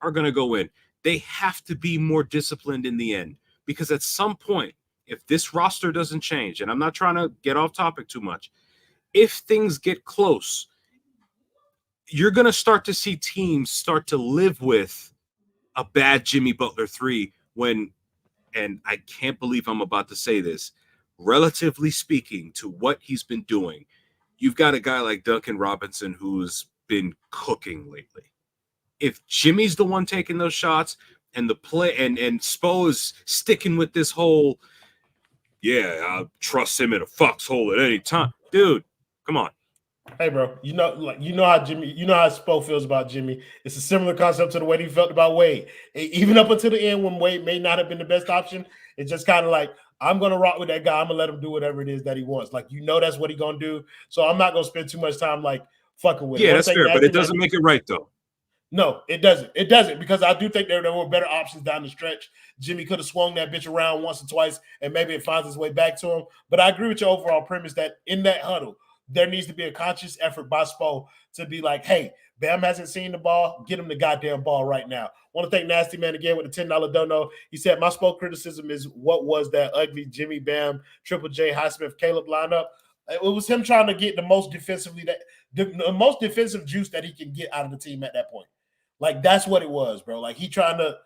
are going to go in. They have to be more disciplined in the end, because at some point, if this roster doesn't change, and I'm not trying to get off topic too much, if things get close, you're going to start to see teams start to live with a bad Jimmy Butler 3 when, and I can't believe I'm about to say this, relatively speaking to what he's been doing, you've got a guy like Duncan Robinson who's been cooking lately. If Jimmy's the one taking those shots and the play and Spo is sticking with this whole, I'll trust him in a foxhole at any time. Dude, come on. Hey, bro, you know how Spo feels about Jimmy. It's a similar concept to the way he felt about Wade. Even up until the end when Wade may not have been the best option, it's just kind of like, I'm going to rock with that guy. I'm going to let him do whatever it is that he wants. Like, that's what he's going to do. So I'm not going to spend too much time, fucking with him. Yeah, that's fair, but it doesn't make it right, though. No, it doesn't. It doesn't, because I do think there were better options down the stretch. Jimmy could have swung that bitch around once or twice, and maybe it finds its way back to him. But I agree with your overall premise that in that huddle, there needs to be a conscious effort by Spo to be like, hey, Bam hasn't seen the ball. Get him the goddamn ball right now. Want to thank Nasty Man again with the $10 dono. He said, my Spo criticism is what was that ugly Jimmy Bam, Triple J, Highsmith, Caleb lineup. It was him trying to get the most defensive juice that he can get out of the team at that point. Like, that's what it was, bro. Like, he's trying to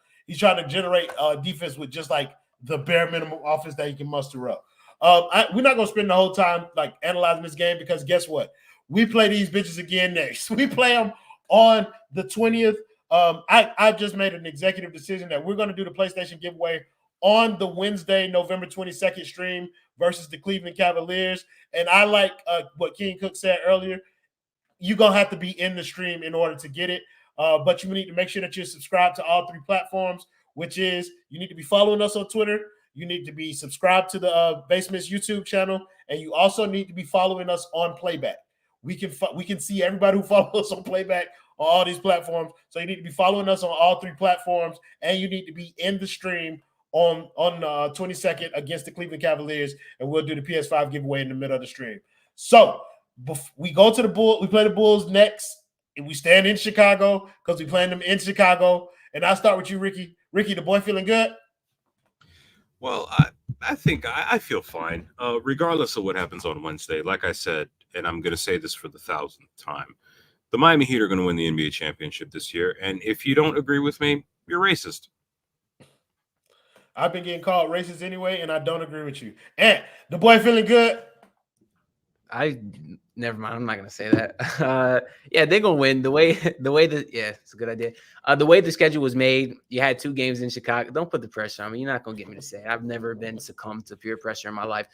generate defense with just like the bare minimum offense that he can muster up. We're not gonna spend the whole time analyzing this game, because guess what? We play these bitches again next. We play them on the 20th. I just made an executive decision that we're gonna do the PlayStation giveaway on the Wednesday, November 22nd stream versus the Cleveland Cavaliers. And I like what King Cook said earlier. You're gonna have to be in the stream in order to get it. But you need to make sure that you're subscribed to all 3 platforms, which is you need to be following us on Twitter. You need to be subscribed to the Basement's YouTube channel, and you also need to be following us on Playback. We can see everybody who follows us on Playback on all these platforms. So you need to be following us on all 3 platforms, and you need to be in the stream on 22nd against the Cleveland Cavaliers, and we'll do the PS5 giveaway in the middle of the stream. So we go to the Bulls. We play the Bulls next, and we stand in Chicago because we playing them in Chicago. And I'll start with you, Ricky. Ricky, the boy feeling good? Well, I think I feel fine, regardless of what happens on Wednesday. Like I said, and I'm going to say this for the 1,000th time, the Miami Heat are going to win the NBA championship this year. And if you don't agree with me, you're racist. I've been getting called racist anyway, and I don't agree with you. And the boy feeling good? Never mind. I'm not gonna say that. Yeah, they're gonna win. It's a good idea. The way the schedule was made, you had 2 games in Chicago. Don't put the pressure on me. You're not gonna get me to say it. I've never been succumbed to peer pressure in my life.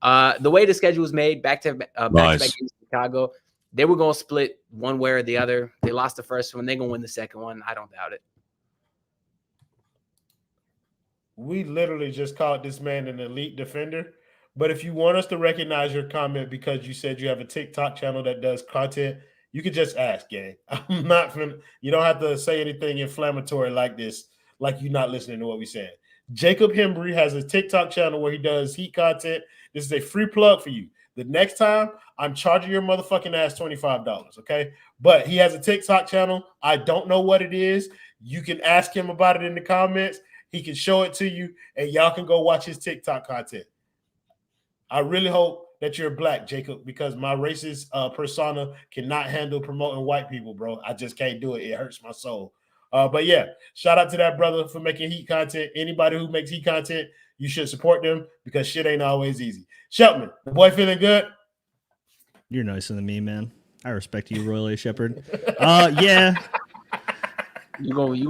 The way the schedule was made, back to back games in Chicago, they were gonna split one way or the other. They lost the first one. They're gonna win the second one. I don't doubt it. we literally just called this man an elite defender. But if you want us to recognize your comment because you said you have a TikTok channel that does content, you could just ask, gang. I'm not finna, you don't have to say anything inflammatory like this, like you're not listening to what we said. Jacob Hembry has a TikTok channel where he does heat content. This is a free plug for you. The next time I'm charging your motherfucking ass $25, okay? But he has a TikTok channel. I don't know what it is. You can ask him about it in the comments. He can show it to you, and y'all can go watch his TikTok content. I really hope that you're black, Jacob, because my racist persona cannot handle promoting white people, bro. I just can't do it. It hurts my soul. But yeah, shout out to that brother for making heat content. Anybody who makes heat content, you should support them because shit ain't always easy. Shelton, the boy feeling good? You're nicer than me, man. I respect you, Royal A. Shepherd. Yeah.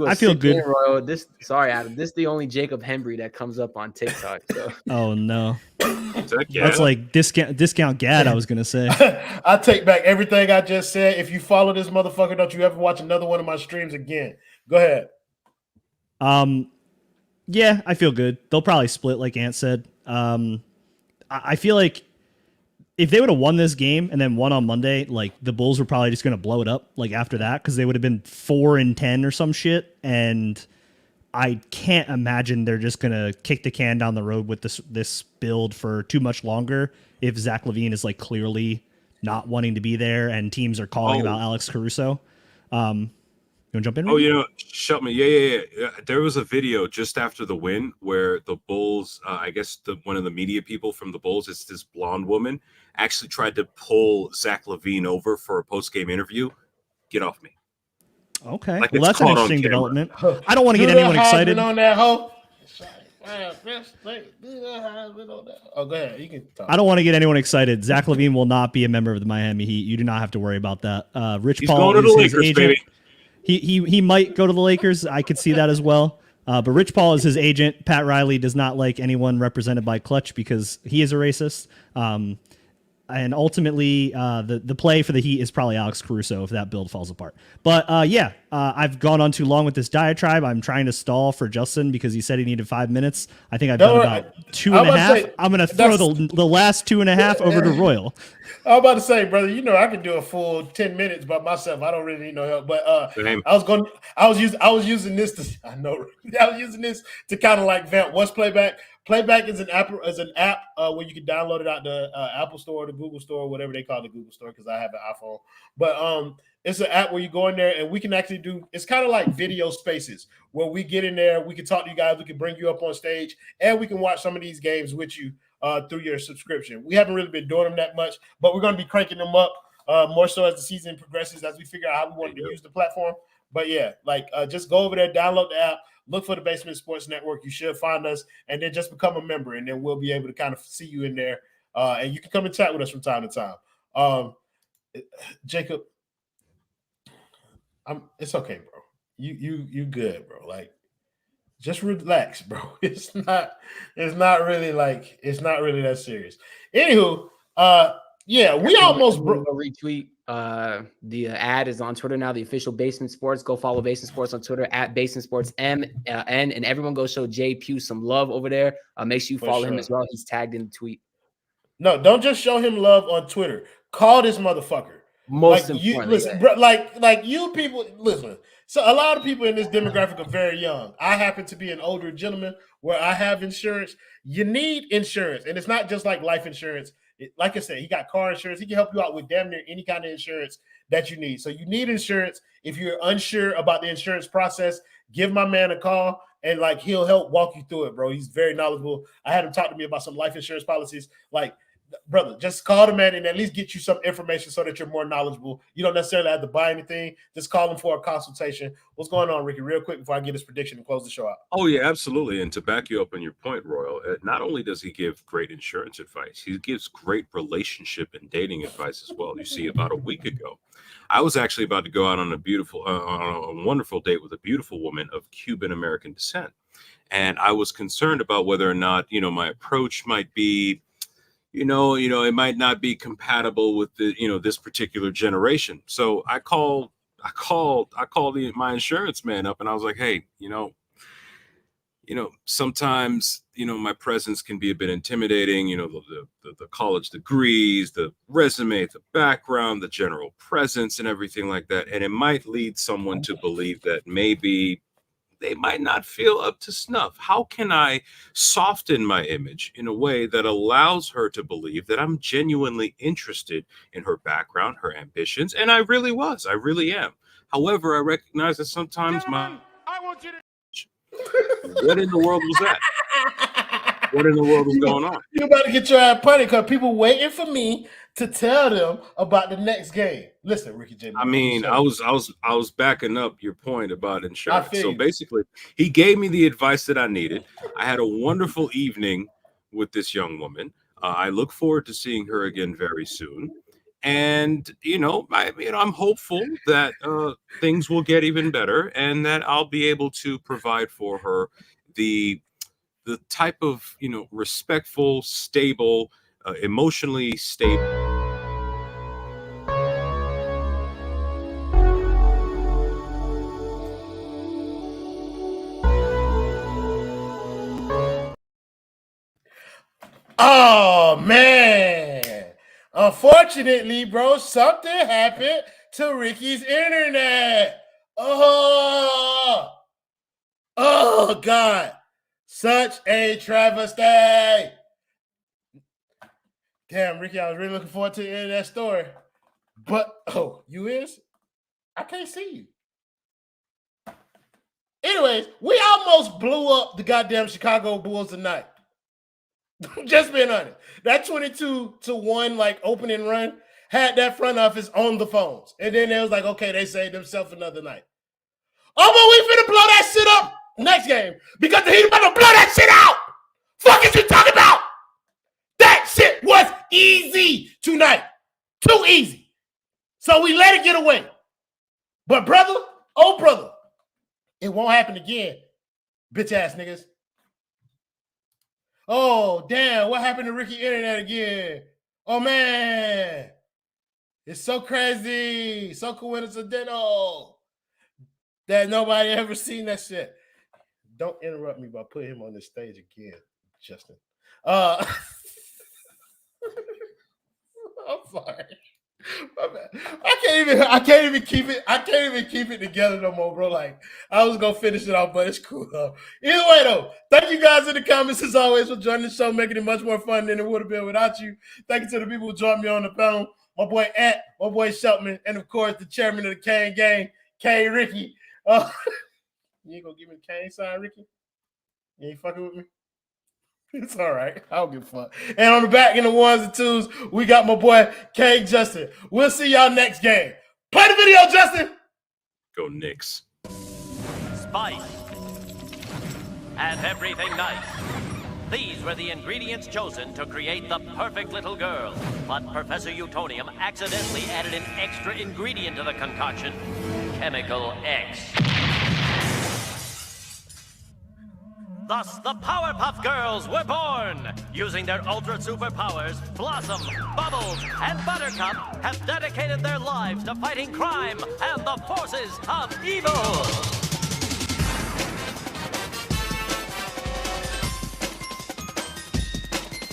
I feel good. Royal. Sorry, Adam. This is the only Jacob Hembry that comes up on TikTok. So. Oh no, that's like discount Gad. I was gonna say. I take back everything I just said. If you follow this motherfucker, don't you ever watch another one of my streams again? Go ahead. Yeah, I feel good. They'll probably split, like Ant said. I feel like if they would have won this game and then won on Monday, like the Bulls were probably just going to blow it up like after that because they would have been 4-10 or some shit. And I can't imagine they're just going to kick the can down the road with this build for too much longer if Zach LaVine is like clearly not wanting to be there and teams are calling about Alex Caruso. You want to jump in? Oh, you know, shut me. Yeah. There was a video just after the win where the Bulls, I guess one of the media people from the Bulls, it's this blonde woman, actually tried to pull Zach LaVine over for a post-game interview. Get off me. Okay. Like, well, that's an interesting development. I don't want to get anyone excited. On that hoe. Oh, go ahead. You can talk. I don't want to get anyone excited. Zach LaVine will not be a member of the Miami Heat. You do not have to worry about that. Rich He's Paul going to is the his Lakers, agent. baby. He might go to the Lakers. I could see that as well. But Rich Paul is his agent. Pat Riley does not like anyone represented by Clutch because he is a racist. And ultimately, the play for the Heat is probably Alex Caruso if that build falls apart. But I've gone on too long with this diatribe. I'm trying to stall for Justin because he said he needed 5 minutes. I think I've done about 2.5. I'm going to throw the last 2.5 over to Royal. I'm about to say, brother, you know I can do a full 10 minutes by myself. I don't really need no help. But I was using this to kind of like vamp. What's playback? Playback is an app where you can download it out the Apple Store or the Google Store, whatever they call the Google Store, because I have an iPhone. But it's an app where you go in there and we can actually do. It's kind of like video spaces where we get in there, we can talk to you guys, we can bring you up on stage, and we can watch some of these games with you through your subscription. We haven't really been doing them that much, but we're going to be cranking them up more so as the season progresses, as we figure out how we want to use the platform. But yeah, just go over there, download the app. Look for the Basement Sports Network. You should find us, and then just become a member, and then we'll be able to kind of see you in there, and you can come and chat with us from time to time. Jacob, it's okay, bro. You good, bro. Like, just relax, bro. It's not really that serious. Anywho, we almost retweet. The ad is on Twitter now, the official Basement Sports. Go follow Basement Sports on Twitter at Basement Sports N, and everyone go show Jay Pugh some love over there. Make sure you follow him as well. He's tagged in the tweet. No, don't just show him love on Twitter. Call this motherfucker. Most importantly, listen, bro, like you people, listen. So a lot of people in this demographic are very young. I happen to be an older gentleman where I have insurance. You need insurance, and it's not just like life insurance. Like I said, he got car insurance. He can help you out with damn near any kind of insurance that you need. So you need insurance. If you're unsure about the insurance process, give my man a call, and he'll help walk you through it, bro. He's very knowledgeable. I had him talk to me about some life insurance policies. Brother, just call the man and at least get you some information so that you're more knowledgeable. You don't necessarily have to buy anything. Just call him for a consultation. What's going on, Ricky? Real quick before I get his prediction and close the show out. Oh, yeah, absolutely. And to back you up on your point, Royal, not only does he give great insurance advice, he gives great relationship and dating advice as well. You see, about a week ago, I was actually about to go out on a wonderful date with a beautiful woman of Cuban-American descent. And I was concerned about whether or not, my approach might be, it might not be compatible with this particular generation. So I called my insurance man up and I was like, hey, sometimes, my presence can be a bit intimidating, the college degrees, the resume, the background, the general presence and everything like that. And it might lead someone to believe that maybe they might not feel up to snuff. How can I soften my image in a way that allows her to believe that I'm genuinely interested in her background, her ambitions? And I really am. However, I recognize that sometimes what in the world was that? What in the world is going on? You about to get your ass punted because people waiting for me to tell them about the next game. Listen, Ricky J. I mean, I was backing up your point about insurance. So basically, he gave me the advice that I needed. I had a wonderful evening with this young woman. I look forward to seeing her again very soon. And I'm hopeful that things will get even better, and that I'll be able to provide for her the type of respectful, stable, emotionally stable. Oh man. Unfortunately, bro, something happened to Ricky's internet. Oh God. Such a travesty. Damn, Ricky, I was really looking forward to the end of that story. But, you is? I can't see you. Anyways, we almost blew up the goddamn Chicago Bulls tonight. Just being honest. That 22-1 opening run had that front office on the phones. And then it was like, okay, they saved themselves another night. Oh, but we finna blow that shit up next game because the Heat about to blow that shit out. Fuck is you talking about? That shit was easy tonight. Too easy. So we let it get away. But brother, it won't happen again. Bitch ass niggas. Oh, damn. What happened to Ricky Internet again? Oh, man. It's so crazy. So coincidental that nobody ever seen that shit. Don't interrupt me by putting him on the stage again, Justin. I'm sorry. My bad. I can't even keep it together no more, bro. I was gonna finish it off, but it's cool though. Either way though, thank you guys in the comments as always for joining the show, making it much more fun than it would have been without you. Thank you to the people who joined me on the panel, my boy Ant, my boy Sheltman, and of course the chairman of the Kane gang, K Ricky. You ain't gonna give me the Kane sign, Ricky? You ain't fucking with me? It's all right. I don't give a fuck. And on the back in the ones and twos, we got my boy K Justin. We'll see y'all next game. Play the video, Justin. Go Knicks. Spice and everything nice. These were the ingredients chosen to create the perfect little girl. But Professor Utonium accidentally added an extra ingredient to the concoction, Chemical X. Thus, the Powerpuff Girls were born! Using their ultra superpowers, Blossom, Bubbles, and Buttercup have dedicated their lives to fighting crime and the forces of evil!